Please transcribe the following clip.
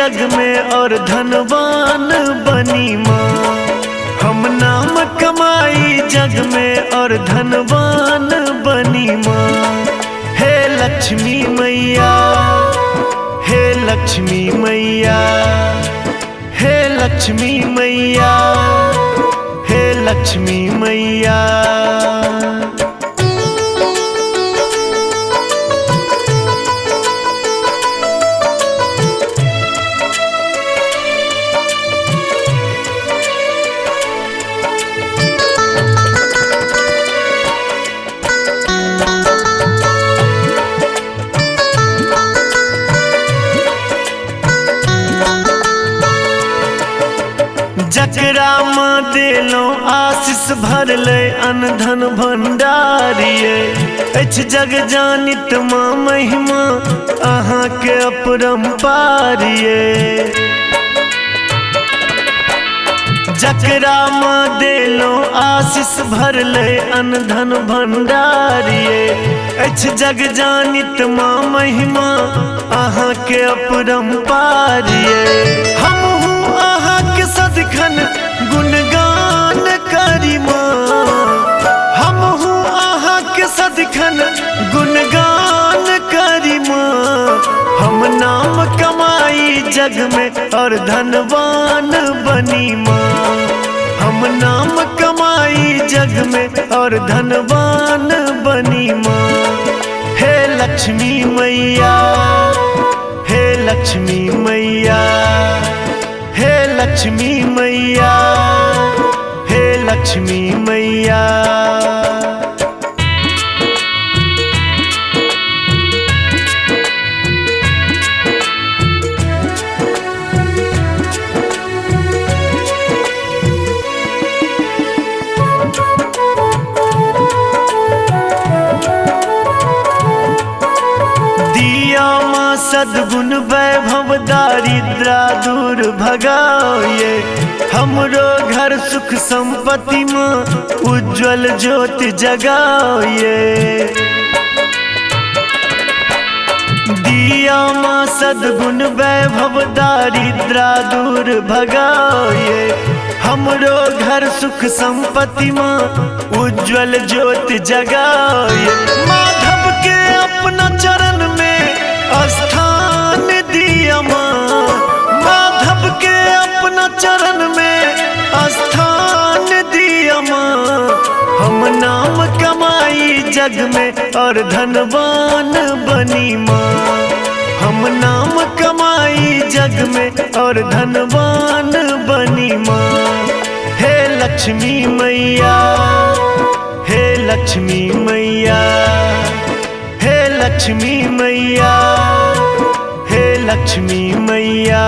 जग में और धनवान बनी माँ। हम नाम कमाई जग में और धनवान बनी माँ। हे लक्ष्मी मैया, हे लक्ष्मी मैया, हे लक्ष्मी मैया, हे लक्ष्मी मैया। जकरा माँ देलो आशीष भरले अन्न धन भंडारिये। अछि जग जानित माँ महिमा अहाँ के अपरंपारिये। जकरा माँ देलो आशीष भरले अन्न धन भंडारिये। अछि जग जानित माँ महिमा अहाँ के अपरंपारिये। सदखन गुणगान करी माँ, हम हूँ आहा के सदखन गुणगान करी माँ। हम नाम कमाई जग में और धनवान बनी माँ। हम नाम कमाई जग में और धनवान बनी माँ। हे लक्ष्मी मैया, हे लक्ष्मी मैया, हे लक्ष्मी मैया, हे लक्ष्मी मैया। सद्गुण वैभव दारिद्रा दूर भगाओ। हमरो घर सुख संपत्ति में उज्जवल ज्योति जगाओ। दिया माँ सद्गुण वैभव दारिद्रा दूर भगाओ। हमरो घर सुख संपत्ति में उज्जवल ज्योति जगाओ। माधव के अपना चरण में स्थान दिया माँ। माधव के अपना चरण में स्थान दिया माँ। हम नाम कमाई जग में और धनवान बनी माँ। हम नाम कमाई जग में और धनवान बनी माँ। हे लक्ष्मी मैया, हे लक्ष्मी मैया, हे लक्ष्मी मैया, हे लक्ष्मी मैया।